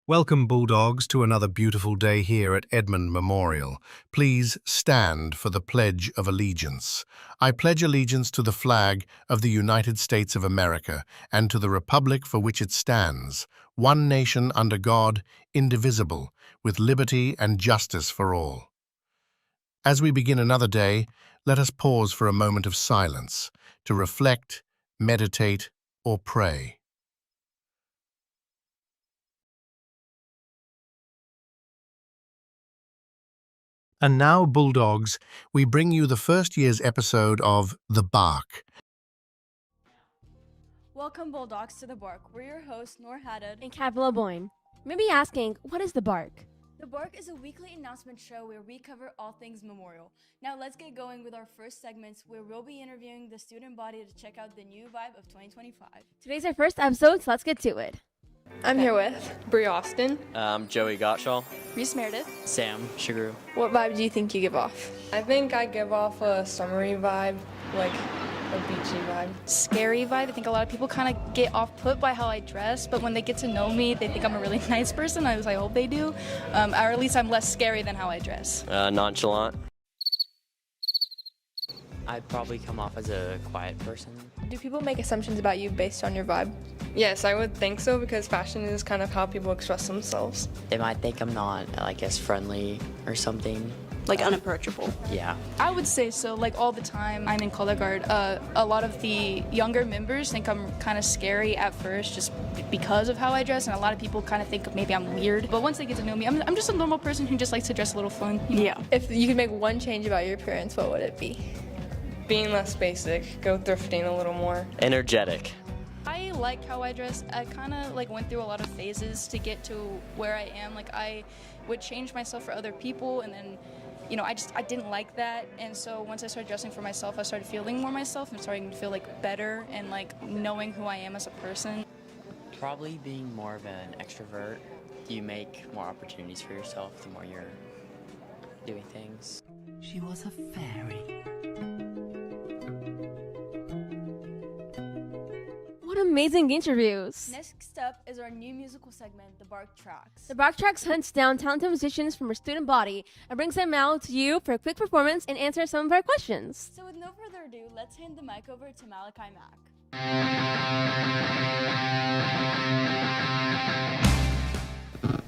Welcome, Bulldogs, to another beautiful day here at Edmund Memorial. Please stand for the Pledge of Allegiance. I pledge allegiance to the flag of the United States of America and to the republic for which it stands, one nation under God, indivisible, with liberty and justice for all. As we begin another day, let us pause for a moment of silence to reflect, meditate, or pray. And now, Bulldogs, we bring you the first year's episode of The Bark. Welcome, Bulldogs, to The Bark. We're your hosts, Noor Haddad. And Capella Boyne. Maybe asking, what is the bark? The Bark is a weekly announcement show where we cover all things Memorial. Now let's get going with our first segments where we'll be interviewing the student body to check out the new vibe of 2025. Today's our first episode, so let's get to it. I'm here with Brie Austin. Joey Gottschall. Reese Meredith. Sam Shiguru. What vibe do you think you give off? I think I give off a summery vibe, like a beachy vibe. Scary vibe. I think a lot of people kind of get off-put by how I dress, but when they get to know me, they think I'm a really nice person. At least I hope they do. Or at least I'm less scary than how I dress. Nonchalant. I'd probably come off as a quiet person. Do people make assumptions about you based on your vibe? Yes, I would think so because fashion is kind of how people express themselves. They might think I'm not, as friendly or something. Like unapproachable. Yeah. I would say so. Like all the time I'm in color guard, a lot of the younger members think I'm kind of scary at first just because of how I dress, and a lot of people kind of think maybe I'm weird. But once they get to know me, I'm just a normal person who just likes to dress a little fun. You know? Yeah. If you could make one change about your appearance, what would it be? Being less basic, go thrifting a little more. Energetic. I like how I dress. I kind of went through a lot of phases to get to where I am. I would change myself for other people, and then I didn't like that, and so once I started dressing for myself, I started feeling more myself and starting to feel better and knowing who I am as a person. Probably being more of an extrovert. You make more opportunities for yourself the more you're doing things. She was a fairy. What amazing interviews! Next up is our new musical segment, The Bark Tracks. The Bark Tracks hunts down talented musicians from our student body and brings them out to you for a quick performance and answer some of our questions. So with no further ado, let's hand the mic over to Malachi Mack.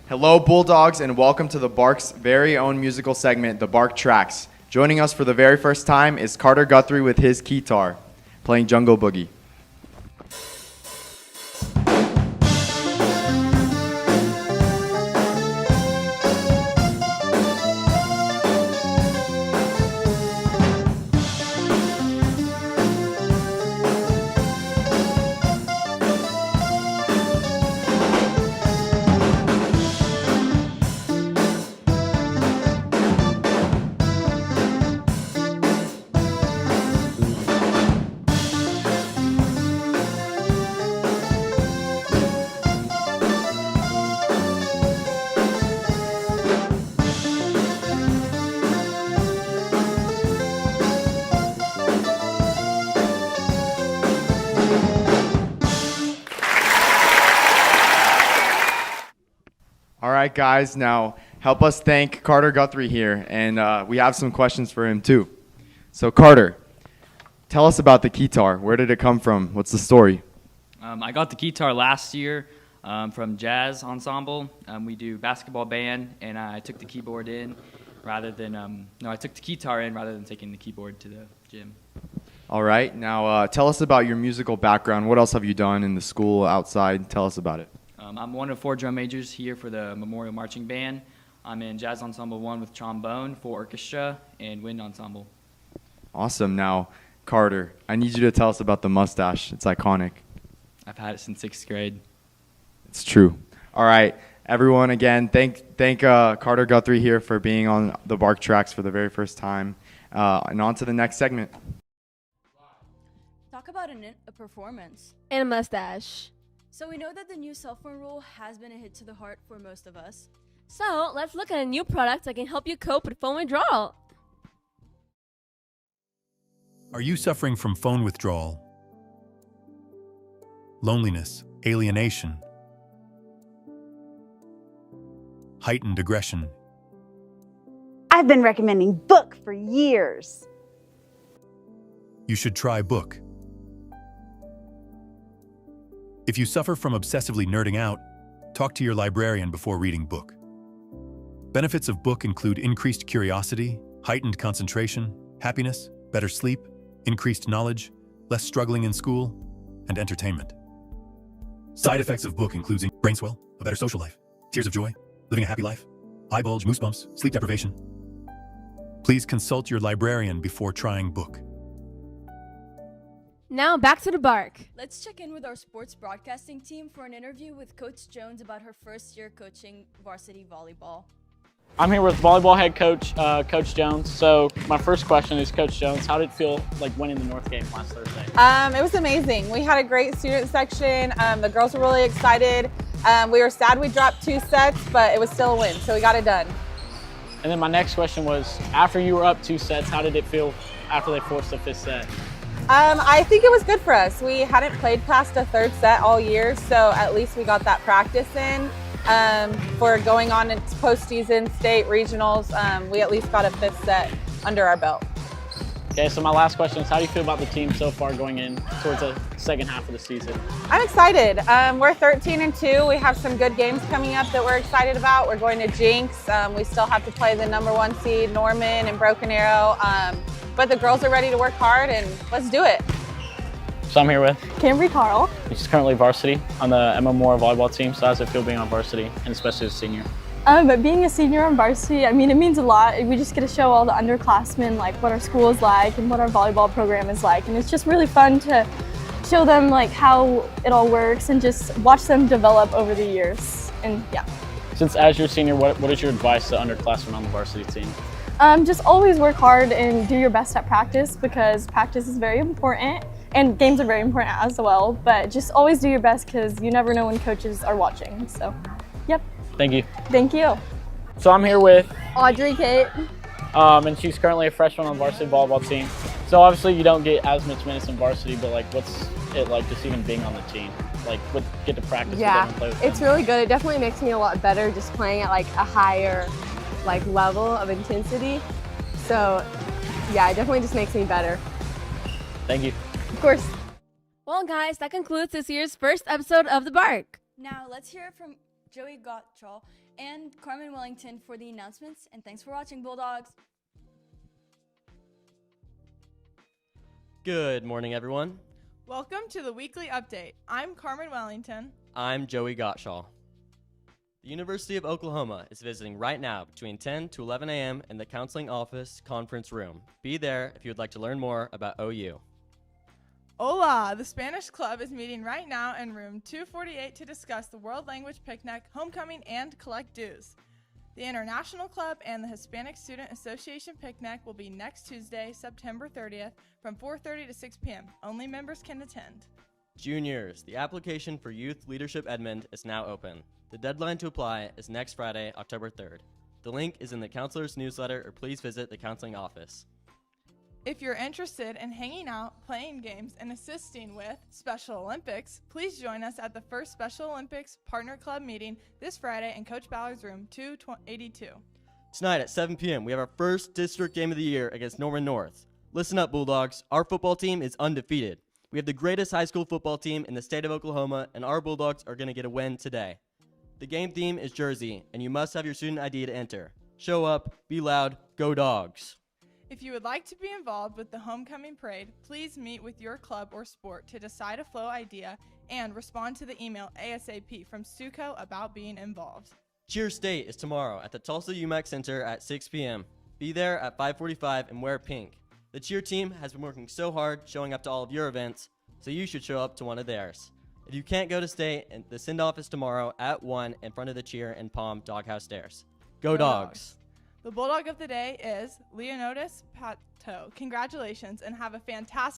Hello, Bulldogs, and welcome to the Bark's very own musical segment, The Bark Tracks. Joining us for the very first time is Carter Guthrie with his guitar, playing Jungle Boogie. All right, guys, now help us thank Carter Guthrie here, and we have some questions for him too. So Carter, tell us about the guitar. Where did it come from? What's the story? I got the guitar last year from Jazz Ensemble. We do basketball band, and I took the keyboard in rather than, I took the guitar in rather than taking the keyboard to the gym. All right, now tell us about your musical background. What else have you done in the school, outside? Tell us about it. I'm one of 4 drum majors here for the Memorial Marching Band. I'm in Jazz Ensemble 1 with trombone, full orchestra, and wind ensemble. Awesome. Now, Carter, I need you to tell us about the mustache. It's iconic. I've had it since 6th grade. It's true. All right, everyone, again, thank Carter Guthrie here for being on the Bark Tracks for the very first time. And on to the next segment. Talk about a performance. And a mustache. So we know that the new cell phone rule has been a hit to the heart for most of us. So let's look at a new product that can help you cope with phone withdrawal. Are you suffering from phone withdrawal, loneliness, alienation, heightened aggression. I've been recommending book for years. You should try book. If you suffer from obsessively nerding out, talk to your librarian before reading book. Benefits of book include increased curiosity, heightened concentration, happiness, better sleep, increased knowledge, less struggling in school, and entertainment. Side effects of book includes brain swell, a better social life, tears of joy, living a happy life, eye bulge, moose bumps, sleep deprivation. Please consult your librarian before trying book. Now back to the bark. Let's check in with our sports broadcasting team for an interview with Coach Jones about her first year coaching varsity volleyball. I'm here with volleyball head coach, Coach Jones. So my first question is, Coach Jones, how did it feel like winning the North game last Thursday? It was amazing. We had a great student section. The girls were really excited. We were sad we dropped 2 sets, but it was still a win, so we got it done. And then my next question was, after you were up 2 sets, how did it feel after they forced the 5th set? I think it was good for us. We hadn't played past a 3rd set all year, so at least we got that practice in. For going on into postseason, state, regionals, we at least got a 5th set under our belt. Okay, so my last question is, how do you feel about the team so far going in towards the second half of the season? I'm excited. We're 13-2. We have some good games coming up that we're excited about. We're going to Jinx. We still have to play the #1 seed, Norman and Broken Arrow. But the girls are ready to work hard, and let's do it. So I'm here with Cambry Carl. She's currently varsity on the Emma Moore volleyball team. So how does it feel being on varsity, and especially as a senior? But being a senior on varsity, I mean, it means a lot. We just get to show all the underclassmen like what our school is like and what our volleyball program is like. And it's just really fun to show them like how it all works and just watch them develop over the years. And yeah. Since as your senior, what is your advice to underclassmen on the varsity team? Just always work hard and do your best at practice, because practice is very important and games are very important as well. But just always do your best, because you never know when coaches are watching. So, yep. Thank you. Thank you. So I'm here with Audrey Kate. And she's currently a freshman on the varsity volleyball team. So obviously you don't get as much minutes in varsity, but like what's it like just even being on the team? Like get to practice with them and play with them? It's really good. It definitely makes me a lot better just playing at like a higher level of intensity. So yeah, it definitely just makes me better. Thank you. Of course. Well, guys, that concludes this year's first episode of The Bark. Now let's hear it from Joey Gottschall and Carmen Wellington for the announcements, and thanks for watching, Bulldogs. Good morning, everyone. Welcome to the weekly update. I'm Carmen Wellington. I'm Joey Gottschall. The University of Oklahoma is visiting right now between 10 to 11 a.m. in the Counseling Office Conference Room. Be there if you would like to learn more about OU. Hola! The Spanish Club is meeting right now in room 248 to discuss the World Language Picnic, homecoming, and collect dues. The International Club and the Hispanic Student Association Picnic will be next Tuesday, September 30th from 4:30 to 6 p.m. Only members can attend. Juniors, the application for Youth Leadership Edmond is now open. The deadline to apply is next Friday, October 3rd. The link is in the counselor's newsletter, or please visit the counseling office. If you're interested in hanging out, playing games, and assisting with Special Olympics, please join us at the first Special Olympics Partner Club meeting this Friday in Coach Ballard's room 282. Tonight at 7 p.m., we have our first district game of the year against Norman North. Listen up, Bulldogs. Our football team is undefeated. We have the greatest high school football team in the state of Oklahoma, and our Bulldogs are going to get a win today. The game theme is Jersey, and you must have your student ID to enter. Show up, be loud, go Dogs. If you would like to be involved with the homecoming parade, please meet with your club or sport to decide a flow idea and respond to the email ASAP from Suco about being involved. Cheer State is tomorrow at the Tulsa UMAC Center at 6 p.m. Be there at 5:45 and wear pink. The cheer team has been working so hard showing up to all of your events, so you should show up to one of theirs. If you can't go to state, the send-off is tomorrow at 1 in front of the Cheer and Palm Doghouse Stairs. Go Dogs! The Bulldog of the day is Leonidas Pato. Congratulations and have a fantastic